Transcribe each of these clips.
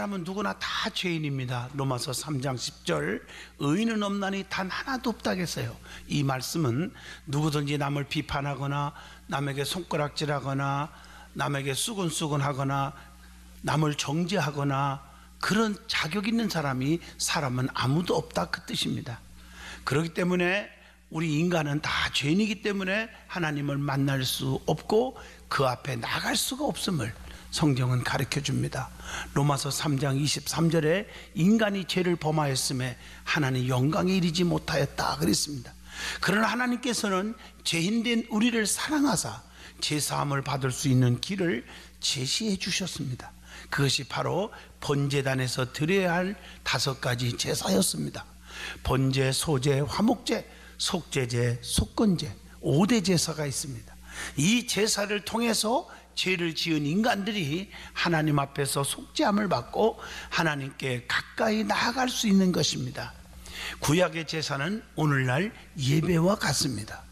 사람은 누구나 다 죄인입니다. 로마서 3장 10절 의인은 없나니 단 하나도 없다겠어요. 이 말씀은 누구든지 남을 비판하거나 남에게 손가락질하거나 남에게 수근수근하거나 남을 정죄하거나 그런 자격 있는 사람은 아무도 없다, 그 뜻입니다. 그렇기 때문에 우리 인간은 다 죄인이기 때문에 하나님을 만날 수 없고 그 앞에 나갈 수가 없음을 성경은 가르쳐 줍니다. 로마서 3장 23절에 인간이 죄를 범하였음에 하나님 영광에 이르지 못하였다 그랬습니다. 그러나 하나님께서는 죄인된 우리를 사랑하사 제사함을 받을 수 있는 길을 제시해 주셨습니다. 그것이 바로 번제단에서 드려야 할 5가지 제사였습니다. 번제, 소제, 화목제, 속죄제, 속건제 5대 제사가 있습니다. 이 제사를 통해서 죄를 지은 인간들이 하나님 앞에서 속죄함을 받고 하나님께 가까이 나아갈 수 있는 것입니다. 구약의 제사는 오늘날 예배와 같습니다.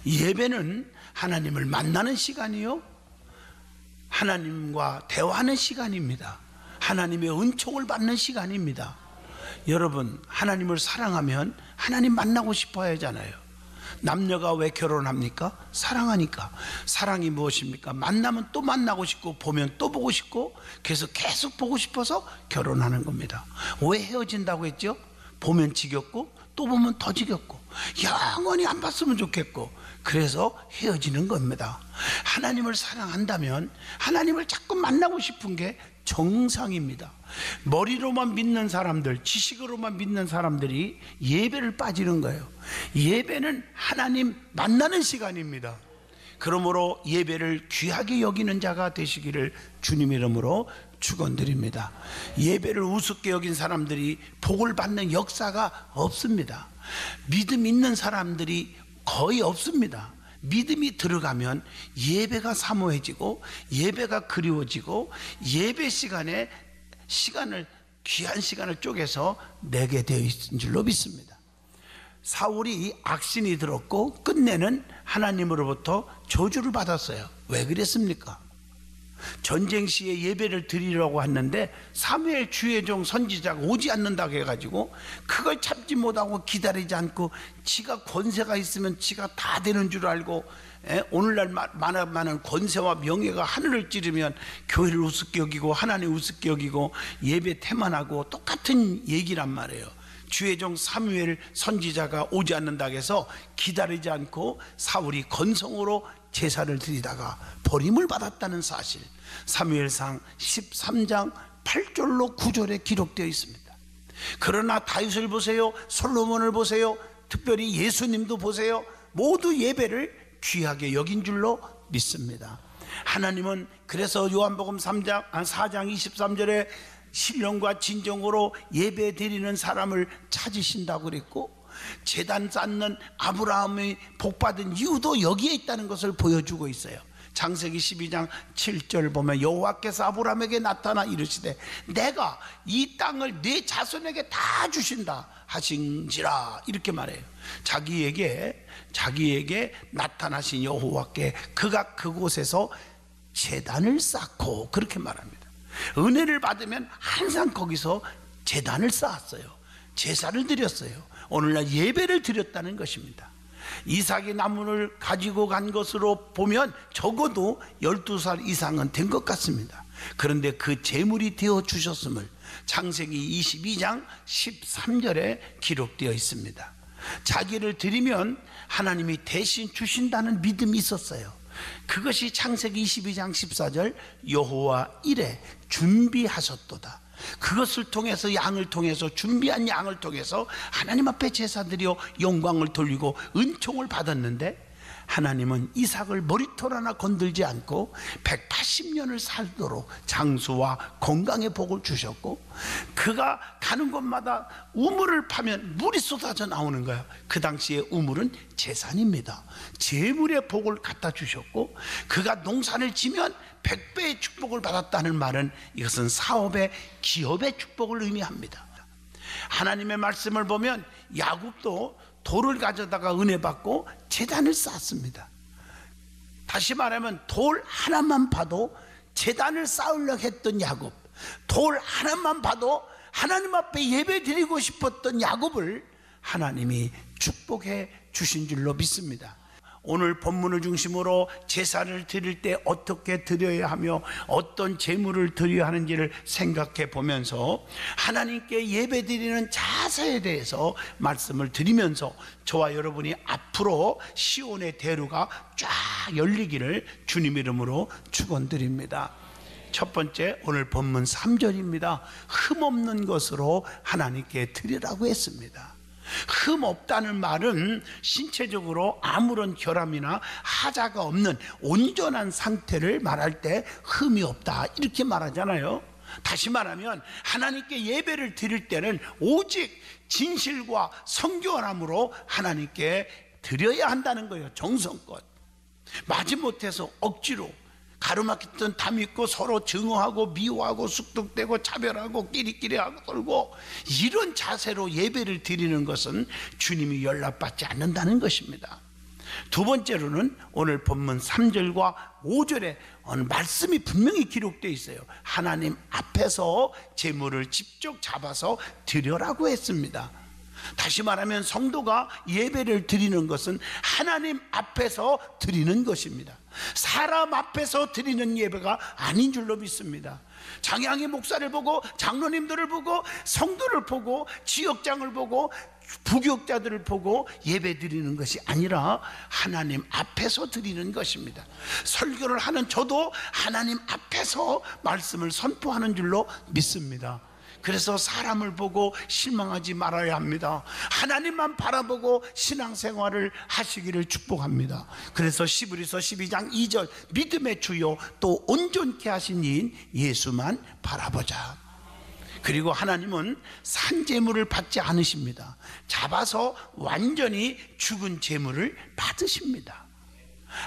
예배는 하나님을 만나는 시간이요, 하나님과 대화하는 시간입니다. 하나님의 은총을 받는 시간입니다. 여러분, 하나님을 사랑하면 하나님 만나고 싶어 하잖아요. 남녀가 왜 결혼합니까? 사랑하니까. 사랑이 무엇입니까? 만나면 또 만나고 싶고 보면 또 보고 싶고 계속 보고 싶어서 결혼하는 겁니다. 왜 헤어진다고 했죠? 보면 지겹고 또 보면 더 지겹고 영원히 안 봤으면 좋겠고 그래서 헤어지는 겁니다. 하나님을 사랑한다면 하나님을 자꾸 만나고 싶은 게 정상입니다. 머리로만 믿는 사람들, 지식으로만 믿는 사람들이 예배를 빠지는 거예요. 예배는 하나님 만나는 시간입니다. 그러므로 예배를 귀하게 여기는 자가 되시기를 주님 이름으로 축원드립니다. 예배를 우습게 여긴 사람들이 복을 받는 역사가 없습니다. 믿음 있는 사람들이 거의 없습니다. 믿음이 들어가면 예배가 사모해지고 예배가 그리워지고 예배 시간에 귀한 시간을 쪼개서 내게 되어 있는 줄로 믿습니다. 사울이 악신이 들었고 끝내는 하나님으로부터 저주를 받았어요. 왜 그랬습니까? 전쟁 시에 예배를 드리려고 했는데 사무엘 주의 종 선지자가 오지 않는다고 해가지고 그걸 참지 못하고 기다리지 않고 지가 권세가 있으면 지가 다 되는 줄 알고 오늘날 많은 권세와 명예가 하늘을 찌르면 교회를 우습게 여기고 하나님 우습게 여기고 예배 태만하고 똑같은 얘기란 말이에요. 주의 종 사무엘 선지자가 오지 않는다고 해서 기다리지 않고 사울이 건성으로 제사를 드리다가 버림을 받았다는 사실, 사무엘상 13장 8절로 9절에 기록되어 있습니다. 그러나 다윗을 보세요, 솔로몬을 보세요, 특별히 예수님도 보세요. 모두 예배를 귀하게 여긴 줄로 믿습니다. 하나님은 그래서 요한복음 4장 23절에 신령과 진정으로 예배 드리는 사람을 찾으신다고 그랬고, 제단 쌓는 아브라함이 복받은 이유도 여기에 있다는 것을 보여주고 있어요. 창세기 12장 7절 보면 여호와께서 아브라함에게 나타나 이르시되 내가 이 땅을 네 자손에게 다 주신다 하신지라, 이렇게 말해요. 자기에게 나타나신 여호와께 그가 그곳에서 제단을 쌓고 그렇게 말합니다. 은혜를 받으면 항상 거기서 제단을 쌓았어요. 제사를 드렸어요. 오늘날 예배를 드렸다는 것입니다. 이삭이 나무를 가지고 간 것으로 보면 적어도 12살 이상은 된 것 같습니다. 그런데 그 제물이 되어 주셨음을 창세기 22장 13절에 기록되어 있습니다. 자기를 드리면 하나님이 대신 주신다는 믿음이 있었어요. 그것이 창세기 22장 14절 여호와 이레 준비하셨도다. 그것을 통해서 양을 통해서 준비한 양을 통해서 하나님 앞에 제사드려 영광을 돌리고 은총을 받았는데, 하나님은 이삭을 머리털 하나 건들지 않고 180년을 살도록 장수와 건강의 복을 주셨고, 그가 가는 곳마다 우물을 파면 물이 쏟아져 나오는 거야. 그 당시에 우물은 재산입니다. 재물의 복을 갖다 주셨고, 그가 농사를 지면 100배의 축복을 받았다는 말은 이것은 사업의 기업의 축복을 의미합니다. 하나님의 말씀을 보면 야곱도 돌을 가져다가 은혜 받고 제단을 쌓았습니다. 다시 말하면 돌 하나만 봐도 제단을 쌓으려고 했던 야곱, 돌 하나만 봐도 하나님 앞에 예배 드리고 싶었던 야곱을 하나님이 축복해 주신 줄로 믿습니다. 오늘 본문을 중심으로 제사를 드릴 때 어떻게 드려야 하며 어떤 제물을 드려야 하는지를 생각해 보면서 하나님께 예배 드리는 자세에 대해서 말씀을 드리면서 저와 여러분이 앞으로 시온의 대로가 쫙 열리기를 주님 이름으로 축원드립니다. 첫 번째, 오늘 본문 3절입니다. 흠없는 것으로 하나님께 드리라고 했습니다. 흠 없다는 말은 신체적으로 아무런 결함이나 하자가 없는 온전한 상태를 말할 때 흠이 없다 이렇게 말하잖아요. 다시 말하면 하나님께 예배를 드릴 때는 오직 진실과 성결함으로 하나님께 드려야 한다는 거예요. 정성껏 마지못해서 억지로 가르막혔던 담 있고 서로 증오하고 미워하고 쑥덕대고 차별하고 끼리끼리 하고 떨고 이런 자세로 예배를 드리는 것은 주님이 연락받지 않는다는 것입니다. 두 번째로는 오늘 본문 3절과 5절에 말씀이 분명히 기록되어 있어요. 하나님 앞에서 제물을 직접 잡아서 드려라고 했습니다. 다시 말하면 성도가 예배를 드리는 것은 하나님 앞에서 드리는 것입니다. 사람 앞에서 드리는 예배가 아닌 줄로 믿습니다. 장양의 목사를 보고 장로님들을 보고 성도를 보고 지역장을 보고 부교육자들을 보고 예배 드리는 것이 아니라 하나님 앞에서 드리는 것입니다. 설교를 하는 저도 하나님 앞에서 말씀을 선포하는 줄로 믿습니다. 그래서 사람을 보고 실망하지 말아야 합니다. 하나님만 바라보고 신앙생활을 하시기를 축복합니다. 그래서 시브리서 12장 2절 믿음의 주요 또 온전케 하신 이인 예수만 바라보자. 그리고 하나님은 산제물을 받지 않으십니다. 잡아서 완전히 죽은 제물을 받으십니다.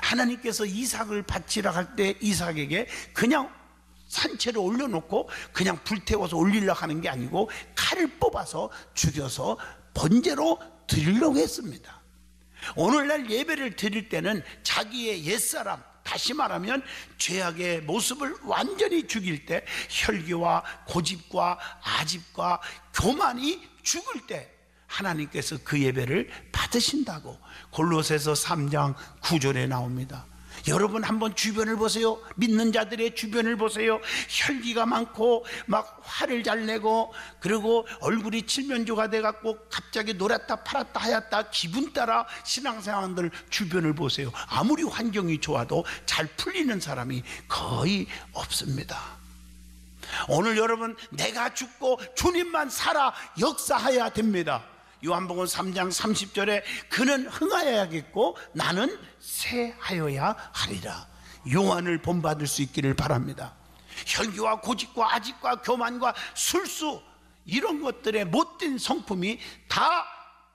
하나님께서 이삭을 바치라 할 때 이삭에게 그냥 산채를 올려놓고 그냥 불태워서 올리려고 하는 게 아니고 칼을 뽑아서 죽여서 번제로 드리려고 했습니다. 오늘날 예배를 드릴 때는 자기의 옛사람, 다시 말하면 죄악의 모습을 완전히 죽일 때 혈기와 고집과 아집과 교만이 죽을 때 하나님께서 그 예배를 받으신다고 골로새서 3장 9절에 나옵니다. 여러분 한번 주변을 보세요. 믿는 자들의 주변을 보세요. 혈기가 많고 막 화를 잘 내고 그리고 얼굴이 칠면조가 돼갖고 갑자기 노랗다 파랗다 하얗다 기분 따라 신앙생활들 주변을 보세요. 아무리 환경이 좋아도 잘 풀리는 사람이 거의 없습니다. 오늘 여러분 내가 죽고 주님만 살아 역사해야 됩니다. 요한복음 3장 30절에 그는 흥하여야겠고 나는 쇠하여야 하리라. 용안을 본받을 수 있기를 바랍니다. 혈기와 고집과 아집과 교만과 술수 이런 것들의 못된 성품이 다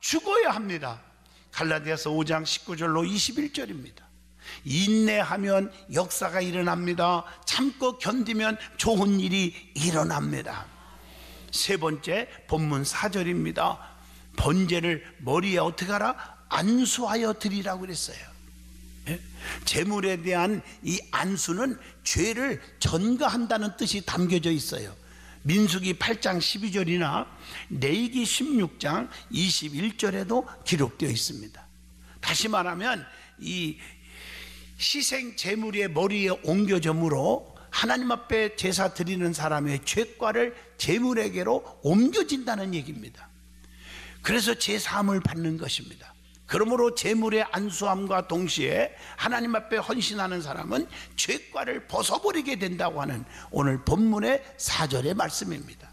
죽어야 합니다. 갈라디아서 5장 19절로 21절입니다. 인내하면 역사가 일어납니다. 참고 견디면 좋은 일이 일어납니다. 세 번째 본문 4절입니다. 번제를 머리에 어떻게 하라? 안수하여 드리라고 그랬어요. 제물에 대한 이 안수는 죄를 전가한다는 뜻이 담겨져 있어요. 민수기 8장 12절이나 레위기 16장 21절에도 기록되어 있습니다. 다시 말하면 이 희생 제물의 머리에 옮겨짐으로 하나님 앞에 제사 드리는 사람의 죄과를 제물에게로 옮겨진다는 얘기입니다. 그래서 제사함을 받는 것입니다. 그러므로 제물의 안수함과 동시에 하나님 앞에 헌신하는 사람은 죄과를 벗어버리게 된다고 하는 오늘 본문의 4절의 말씀입니다.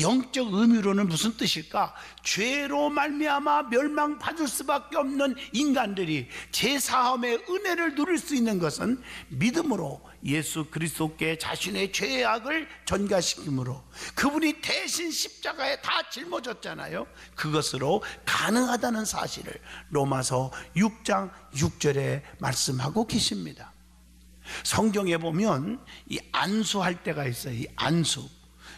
영적 의미로는 무슨 뜻일까? 죄로 말미암아 멸망받을 수밖에 없는 인간들이 제사함의 은혜를 누릴 수 있는 것은 믿음으로 예수 그리스도께 자신의 죄악을 전가시킴으로 그분이 대신 십자가에 다 짊어졌잖아요. 그것으로 가능하다는 사실을 로마서 6장 6절에 말씀하고 계십니다. 성경에 보면 이 안수할 때가 있어요.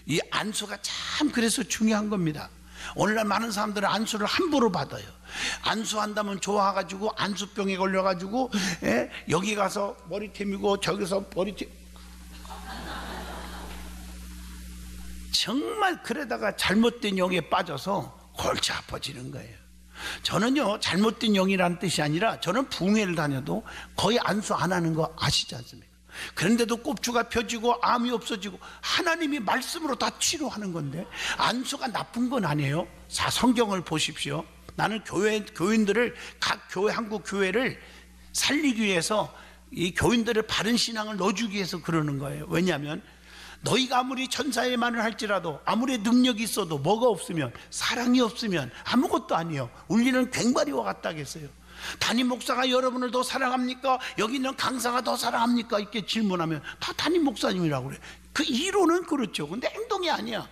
이 안수가 참 그래서 중요한 겁니다. 오늘날 많은 사람들은 안수를 함부로 받아요. 안수한다면 좋아가지고 안수병에 걸려가지고 여기 가서 머리 태미고 저기서 머리 정말 그러다가 잘못된 영에 빠져서 골치 아파지는 거예요. 저는요, 잘못된 영이라는 뜻이 아니라 저는 부흥회를 다녀도 거의 안수 안 하는 거 아시지 않습니까? 그런데도 꼽주가 펴지고 암이 없어지고 하나님이 말씀으로 다 치료하는 건데 안수가 나쁜 건 아니에요. 자, 성경을 보십시오. 나는 교인들을, 각 교회, 한국 교회를 살리기 위해서 이 교인들의 바른 신앙을 넣어주기 위해서 그러는 거예요. 왜냐하면 너희가 아무리 천사의 말을 할지라도, 아무리 능력이 있어도 뭐가 없으면, 사랑이 없으면 아무것도 아니에요. 울리는 괭과리와 같다겠어요. 담임 목사가 여러분을 더 사랑합니까? 여기 있는 강사가 더 사랑합니까? 이렇게 질문하면 다 담임 목사님이라고 그래. 그 이론은 그렇죠. 근데 행동이 아니야.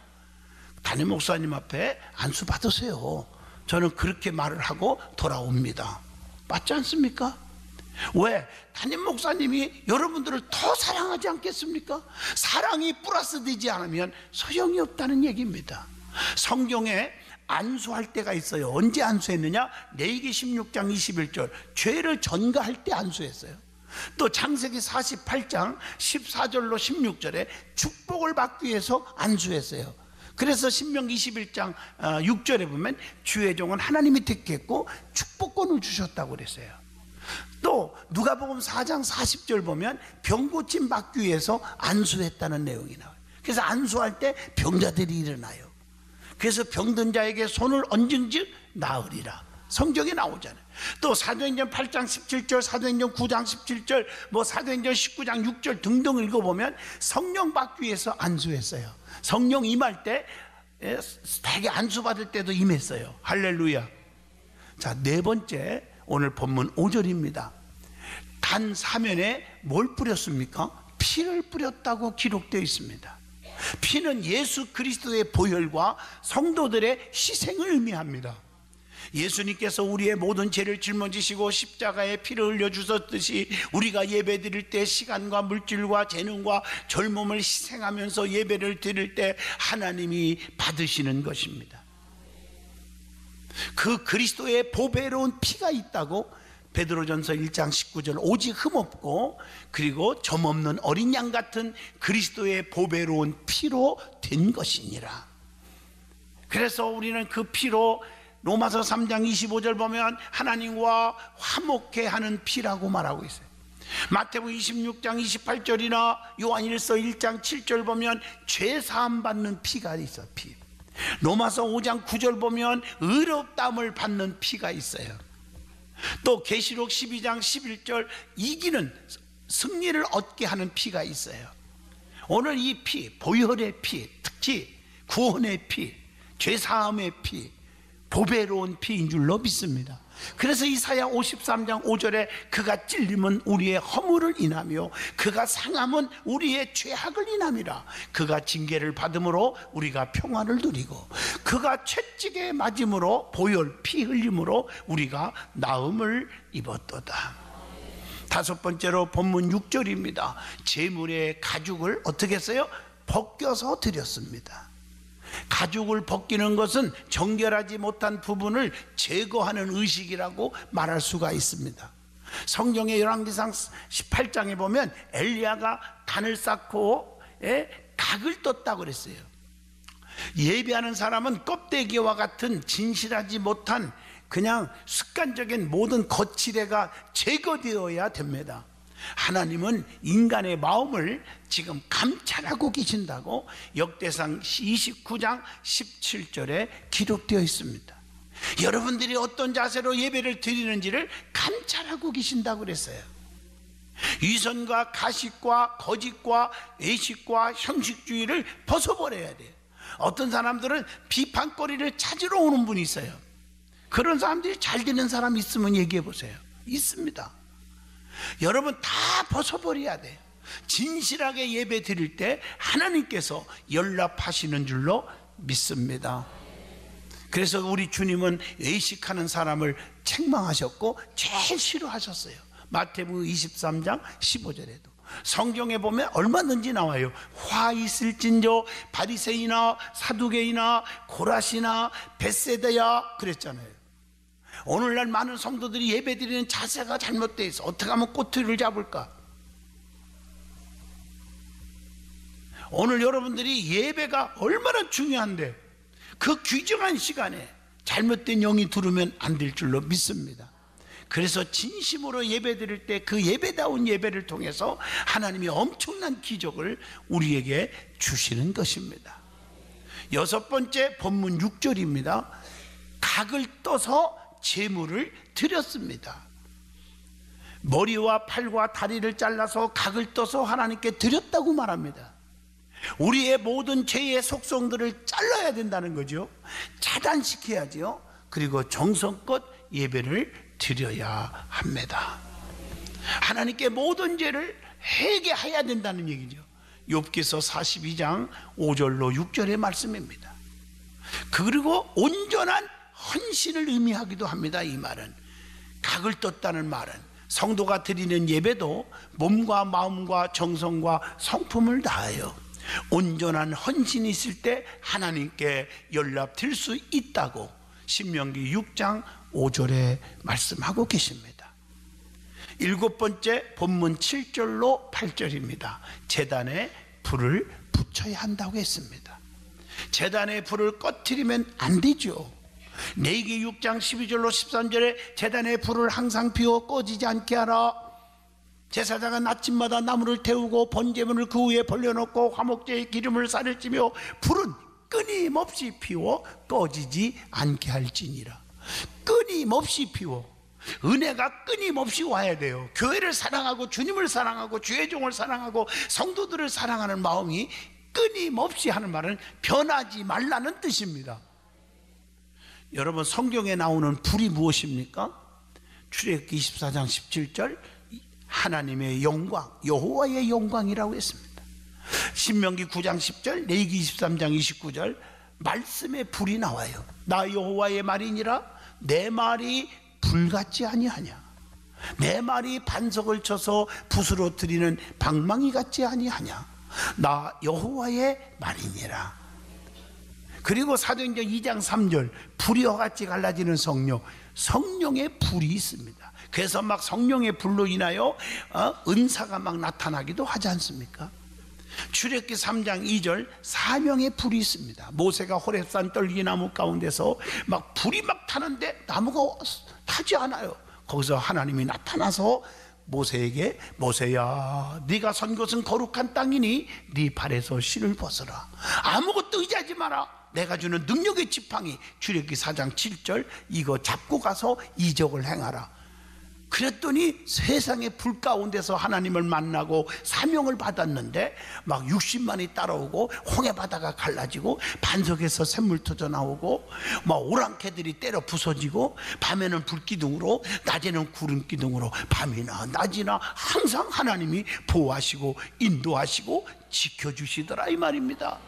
담임 목사님 앞에 안수 받으세요. 저는 그렇게 말을 하고 돌아옵니다. 맞지 않습니까? 왜? 담임 목사님이 여러분들을 더 사랑하지 않겠습니까? 사랑이 플러스 되지 않으면 소용이 없다는 얘기입니다. 성경에 안수할 때가 있어요. 언제 안수했느냐? 레위기 16장 21절 죄를 전가할 때 안수했어요. 또 창세기 48장 14절로 16절에 축복을 받기 위해서 안수했어요. 그래서 신명기 21장 6절에 보면 주의 종은 하나님이 택했고 축복권을 주셨다고 그랬어요. 또 누가복음 4장 40절 보면 병 고침 받기 위해서 안수했다는 내용이 나와요. 그래서 안수할 때 병자들이 일어나요. 그래서 병든 자에게 손을 얹은즉 나으리라, 성경에 나오잖아요. 또 사도행전 8장 17절, 사도행전 9장 17절, 사도행전 19장 6절 등등 읽어보면 성령 받기 위해서 안수했어요. 성령 임할 때 되게 안수 받을 때도 임했어요. 할렐루야. 자, 네 번째, 오늘 본문 5절입니다. 단 사면에 뭘 뿌렸습니까? 피를 뿌렸다고 기록되어 있습니다. 피는 예수 그리스도의 보혈과 성도들의 희생을 의미합니다. 예수님께서 우리의 모든 죄를 짊어지시고 십자가에 피를 흘려 주셨듯이 우리가 예배 드릴 때 시간과 물질과 재능과 젊음을 희생하면서 예배를 드릴 때 하나님이 받으시는 것입니다. 그 그리스도의 보배로운 피가 있다고 베드로전서 1장 19절 오직 흠없고 그리고 점없는 어린 양 같은 그리스도의 보배로운 피로 된 것이니라. 그래서 우리는 그 피로 로마서 3장 25절 보면 하나님과 화목해 하는 피라고 말하고 있어요. 마태복음 26장 28절이나 요한일서 1장 7절 보면 죄사함 받는 피가 있어요. 피. 로마서 5장 9절 보면 의롭다함을 받는 피가 있어요. 또 계시록 12장 11절 이기는, 승리를 얻게 하는 피가 있어요. 오늘 이 피, 보혈의 피, 특히 구원의 피, 죄사함의 피, 보배로운 피인 줄로 믿습니다. 그래서 이사야 53장 5절에 그가 찔림은 우리의 허물을 인하며 그가 상함은 우리의 죄악을 인함이라. 그가 징계를 받음으로 우리가 평안을 누리고 그가 채찍에 맞음으로 보혈 피 흘림으로 우리가 나음을 입었도다. 다섯 번째로 본문 6절입니다. 제물의 가죽을 어떻게 했어요? 벗겨서 드렸습니다. 가죽을 벗기는 것은 정결하지 못한 부분을 제거하는 의식이라고 말할 수가 있습니다. 성경의 열왕기상 18장에 보면 엘리야가 단을 쌓고 닭을 떴다고 그랬어요. 예배하는 사람은 껍데기와 같은 진실하지 못한 그냥 습관적인 모든 거칠애가 제거되어야 됩니다. 하나님은 인간의 마음을 지금 감찰하고 계신다고 역대상 29장 17절에 기록되어 있습니다. 여러분들이 어떤 자세로 예배를 드리는지를 감찰하고 계신다고 그랬어요. 위선과 가식과 거짓과 외식과 형식주의를 벗어버려야 돼요. 어떤 사람들은 비판거리를 찾으러 오는 분이 있어요. 그런 사람들이 잘 되는 사람 있으면 얘기해 보세요. 있습니다. 여러분 다 벗어버려야 돼요. 진실하게 예배 드릴 때 하나님께서 연락하시는 줄로 믿습니다. 그래서 우리 주님은 외식하는 사람을 책망하셨고 제일 싫어하셨어요. 마태복음 23장 15절에도 성경에 보면 얼마든지 나와요. 화 있을진저 바리새이나 사두개이나 고라시나 벳세다야 그랬잖아요. 오늘날 많은 성도들이 예배드리는 자세가 잘못되어 있어. 어떻게 하면 꼬투리를 잡을까? 오늘 여러분들이 예배가 얼마나 중요한데 그 귀중한 시간에 잘못된 영이 들으면 안 될 줄로 믿습니다. 그래서 진심으로 예배 드릴 때 그 예배다운 예배를 통해서 하나님이 엄청난 기적을 우리에게 주시는 것입니다. 여섯 번째, 본문 6절입니다. 각을 떠서 제물을 드렸습니다. 머리와 팔과 다리를 잘라서 각을 떠서 하나님께 드렸다고 말합니다. 우리의 모든 죄의 속성들을 잘라야 된다는 거죠. 차단시켜야죠. 그리고 정성껏 예배를 드려야 합니다. 하나님께 모든 죄를 회개해야 된다는 얘기죠. 욥기서 42장 5절로 6절의 말씀입니다. 그리고 온전한 헌신을 의미하기도 합니다. 이 말은, 각을 떴다는 말은 성도가 드리는 예배도 몸과 마음과 정성과 성품을 다하여 온전한 헌신이 있을 때 하나님께 연락드릴 수 있다고 신명기 6장 5절에 말씀하고 계십니다. 일곱 번째, 본문 7절로 8절입니다. 제단에 불을 붙여야 한다고 했습니다. 제단에 불을 꺼트리면 안 되죠. 레위기 6장 12절로 13절에 제단에 불을 항상 피워 꺼지지 않게 하라. 제사장은 아침마다 나무를 태우고 번제물을 그 위에 벌려놓고 화목제의 기름을 쌀을 찌며 불은 끊임없이 피워 꺼지지 않게 할지니라. 끊임없이 피워. 은혜가 끊임없이 와야 돼요. 교회를 사랑하고 주님을 사랑하고 주의 종을 사랑하고 성도들을 사랑하는 마음이 끊임없이 하는 말은 변하지 말라는 뜻입니다. 여러분, 성경에 나오는 불이 무엇입니까? 출애굽기 24장 17절 하나님의 영광, 여호와의 영광이라고 했습니다. 신명기 9장 10절, 레위기 23장 29절 말씀에 불이 나와요. 나 여호와의 말이니라. 내 말이 불같지 아니하냐? 내 말이 반석을 쳐서 붓으로 드리는 방망이 같지 아니하냐? 나 여호와의 말이니라. 그리고 사도행전 2장 3절 불이와 같이 갈라지는 성령, 성령의 불이 있습니다. 그래서 막 성령의 불로 인하여 은사가 막 나타나기도 하지 않습니까? 출애굽기 3장 2절 사명의 불이 있습니다. 모세가 호렙산 떨기나무 가운데서 막 불이 막 타는데 나무가 타지 않아요. 거기서 하나님이 나타나서 모세에게, 모세야, 네가 선 곳은 거룩한 땅이니 네 발에서 실을 벗어라. 아무것도 의지하지 마라. 내가 주는 능력의 지팡이, 출애굽기 4장 7절 이거 잡고 가서 이적을 행하라. 그랬더니 세상의 불 가운데서 하나님을 만나고 사명을 받았는데 막 60만이 따라오고 홍해바다가 갈라지고 반석에서 샘물 터져 나오고 막 오랑캐들이 때려 부서지고 밤에는 불기둥으로 낮에는 구름기둥으로 밤이나 낮이나 항상 하나님이 보호하시고 인도하시고 지켜주시더라 이 말입니다.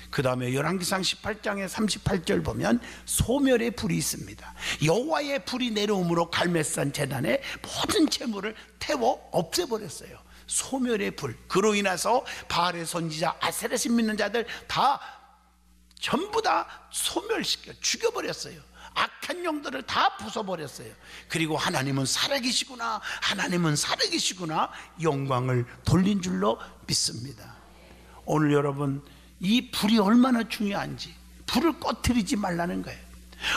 그 다음에 열왕기상 18장의 38절 보면 소멸의 불이 있습니다. 여호와의 불이 내려옴으로 갈멜산 제단에 모든 재물을 태워 없애버렸어요. 소멸의 불. 그로 인해서 바알의 선지자 아세렛을 믿는 자들 다 전부 다 소멸시켜 죽여버렸어요. 악한 영들을 다 부숴버렸어요. 그리고 하나님은 살아계시구나, 하나님은 살아계시구나 영광을 돌린 줄로 믿습니다. 오늘 여러분, 이 불이 얼마나 중요한지, 불을 꺼트리지 말라는 거예요.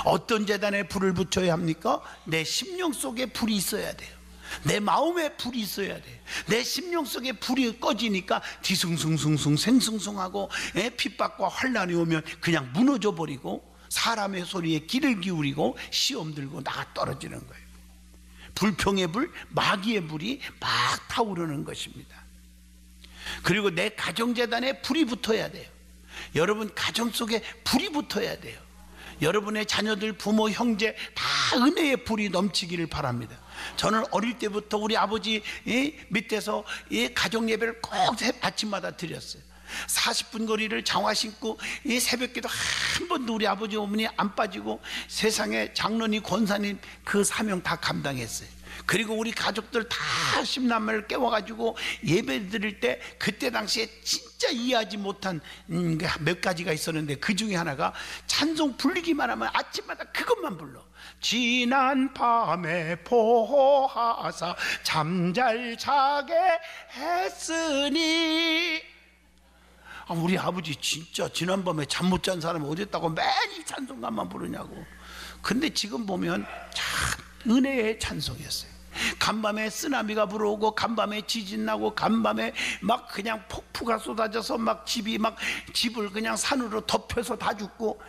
어떤 제단에 불을 붙여야 합니까? 내 심령 속에 불이 있어야 돼요. 내 마음에 불이 있어야 돼요. 내 심령 속에 불이 꺼지니까 뒤숭숭숭숭 생숭숭하고 핍박과 환난이 오면 그냥 무너져 버리고 사람의 소리에 귀를 기울이고 시험 들고 나가 떨어지는 거예요. 불평의 불, 마귀의 불이 막 타오르는 것입니다. 그리고 내 가정재단에 불이 붙어야 돼요. 여러분 가정 속에 불이 붙어야 돼요. 여러분의 자녀들, 부모, 형제 다 은혜의 불이 넘치기를 바랍니다. 저는 어릴 때부터 우리 아버지 밑에서 가정 예배를 꼭 아침마다 드렸어요. 40분 거리를 장화 신고 새벽기도 한 번도 우리 아버지 어머니 안 빠지고 세상에 장로님, 권사님 그 사명 다 감당했어요. 그리고 우리 가족들 다 십남매를 깨워가지고 예배 드릴 때 그때 당시에 진짜 이해하지 못한 몇 가지가 있었는데 그 중에 하나가 찬송 부르기만 하면 아침마다 그것만 불러. 지난 밤에 보호하사 잠잘 자게 했으니 우리 아버지 진짜 지난밤에 잠 못 잔 사람이 어디 있다고 매일 찬송가만 부르냐고. 근데 지금 보면 참 은혜의 찬송이었어요. 간밤에 쓰나미가 불어오고 간밤에 지진 나고 간밤에 막 그냥 폭풍가 쏟아져서 막 집을 그냥 산으로 덮여서 다 죽고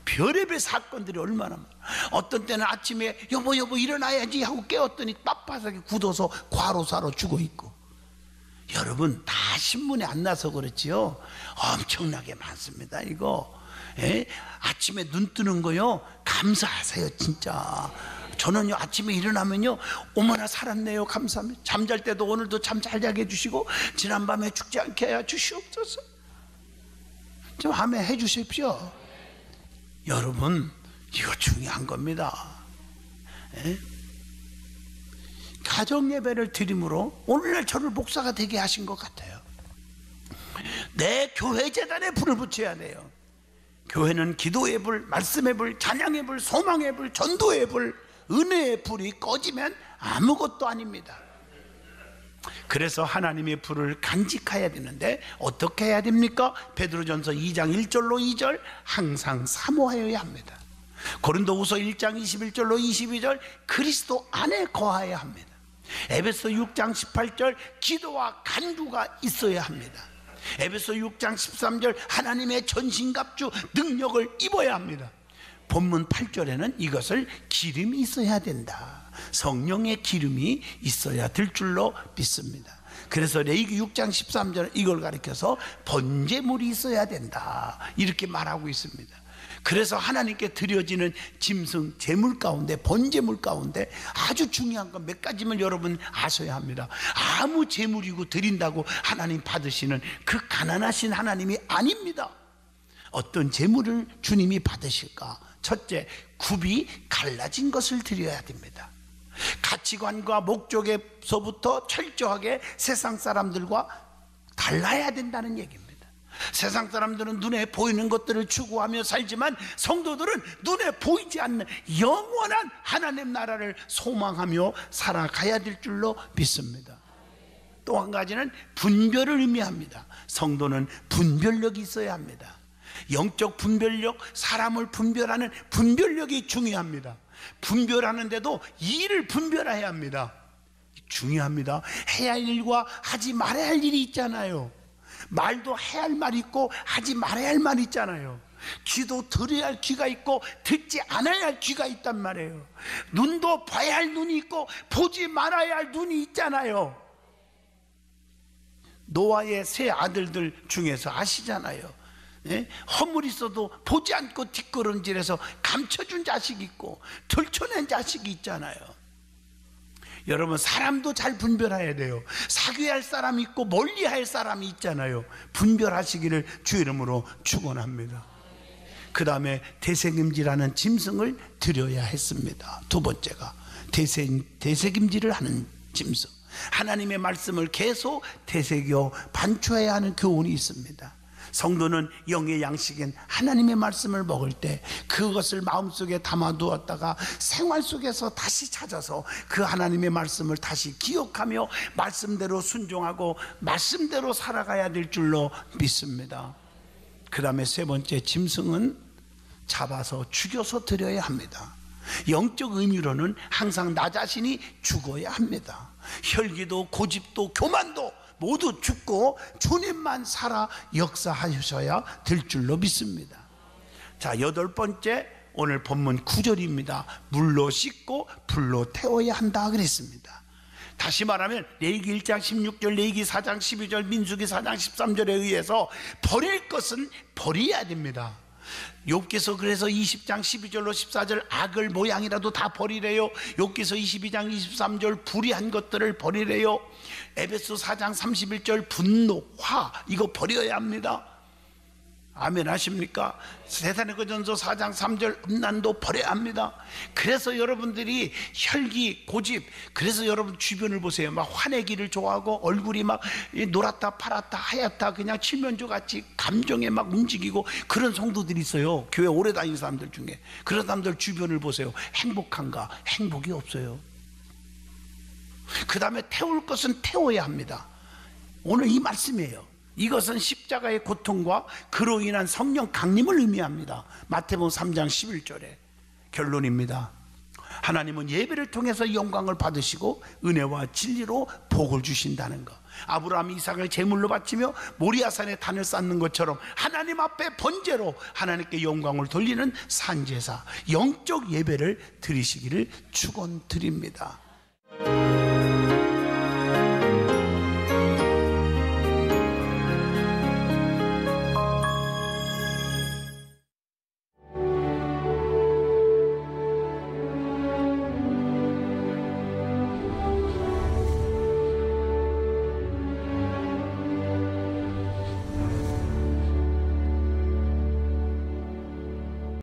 별의별 사건들이 얼마나 많아. 어떤 때는 아침에 여보 일어나야지 하고 깨웠더니 빳빳하게 굳어서 과로사로 죽어 있고. 여러분 다 신문에 안 나서 그렇지요. 엄청나게 많습니다. 이거 아침에 눈 뜨는 거요 감사하세요. 진짜 저는요 아침에 일어나면요 어머나 살았네요 감사합니다. 잠잘 때도 오늘도 잠 잘 자게 해주시고 지난밤에 죽지 않게 해 주시옵소서. 좀 아멘 해 주십시오. 여러분 이거 중요한 겁니다. 가정 예배를 드림으로 오늘날 저를 목사가 되게 하신 것 같아요. 내 교회 재단에 불을 붙여야 돼요. 교회는 기도의 불, 말씀의 불, 찬양의 불, 소망의 불, 전도의 불, 은혜의 불이 꺼지면 아무것도 아닙니다. 그래서 하나님의 불을 간직해야 되는데 어떻게 해야 됩니까? 베드로전서 2장 1절로 2절 항상 사모하여야 합니다. 고린도후서 1장 21절로 22절 그리스도 안에 거하여야 합니다. 에베소 6장 18절 기도와 간구가 있어야 합니다. 에베소 6장 13절 하나님의 전신갑주 능력을 입어야 합니다. 본문 8절에는 이것을 기름이 있어야 된다. 성령의 기름이 있어야 될 줄로 믿습니다. 그래서 레위기 6장 13절 이걸 가리켜서 번제물이 있어야 된다 이렇게 말하고 있습니다. 그래서 하나님께 드려지는 짐승 제물 가운데 번제물 가운데 아주 중요한 건 몇 가지만 여러분 아셔야 합니다. 아무 제물이고 드린다고 하나님 받으시는 그 가난하신 하나님이 아닙니다. 어떤 제물을 주님이 받으실까? 첫째, 굽이 갈라진 것을 드려야 됩니다. 가치관과 목적에서부터 철저하게 세상 사람들과 달라야 된다는 얘기입니다. 세상 사람들은 눈에 보이는 것들을 추구하며 살지만 성도들은 눈에 보이지 않는 영원한 하나님 나라를 소망하며 살아가야 될 줄로 믿습니다. 또 한 가지는 분별을 의미합니다. 성도는 분별력이 있어야 합니다. 영적 분별력, 사람을 분별하는 분별력이 중요합니다. 분별하는데도 일을 분별해야 합니다. 중요합니다. 해야 할 일과 하지 말아야 할 일이 있잖아요. 말도 해야 할 말이 있고 하지 말아야 할 말이 있잖아요. 귀도 들어야 할 귀가 있고 듣지 않아야 할 귀가 있단 말이에요. 눈도 봐야 할 눈이 있고 보지 말아야 할 눈이 있잖아요. 노아의 세 아들들 중에서 아시잖아요. 허물이 있어도 보지 않고 뒷걸음질해서 감춰준 자식이 있고 들춰낸 자식이 있잖아요. 여러분 사람도 잘 분별해야 돼요. 사귀어야 할 사람이 있고 멀리해야 할 사람이 있잖아요. 분별하시기를 주 이름으로 축원합니다. 그 다음에 되새김질하는 짐승을 드려야 했습니다. 두 번째가 되새김질을 하는 짐승, 하나님의 말씀을 계속 되새겨 반추해야 하는 교훈이 있습니다. 성도는 영의 양식인 하나님의 말씀을 먹을 때 그것을 마음속에 담아두었다가 생활 속에서 다시 찾아서 그 하나님의 말씀을 다시 기억하며 말씀대로 순종하고 말씀대로 살아가야 될 줄로 믿습니다. 그 다음에 세 번째 짐승은 잡아서 죽여서 드려야 합니다. 영적 의미로는 항상 나 자신이 죽어야 합니다. 혈기도 고집도 교만도 모두 죽고 주님만 살아 역사하셔야 될 줄로 믿습니다. 자, 여덟 번째 오늘 본문 9절입니다. 물로 씻고 불로 태워야 한다 그랬습니다. 다시 말하면 레위기 1장 16절, 레위기 4장 12절, 민수기 4장 13절에 의해서 버릴 것은 버려야 됩니다. 욥기서 그래서 20장 12절로 14절 악을 모양이라도 다 버리래요. 욥기서 22장 23절 불의한 것들을 버리래요. 에베소 4장 31절 분노, 화 이거 버려야 합니다. 아멘 하십니까? 데살로니가전서 4장 3절 음란도 버려야 합니다. 그래서 여러분들이 혈기, 고집, 그래서 여러분 주변을 보세요. 막 화내기를 좋아하고 얼굴이 막 노랗다 파랗다 하얗다 그냥 칠면조같이 감정에 막 움직이고 그런 성도들이 있어요. 교회 오래 다니는 사람들 중에. 그런 사람들 주변을 보세요. 행복한가? 행복이 없어요. 그 다음에 태울 것은 태워야 합니다. 오늘 이 말씀이에요. 이것은 십자가의 고통과 그로 인한 성령 강림을 의미합니다. 마태복음 3장 11절에. 결론입니다. 하나님은 예배를 통해서 영광을 받으시고 은혜와 진리로 복을 주신다는 것. 아브라함이 이삭을 제물로 바치며 모리아산에 단을 쌓는 것처럼 하나님 앞에 번제로 하나님께 영광을 돌리는 산제사, 영적 예배를 드리시기를 축원드립니다.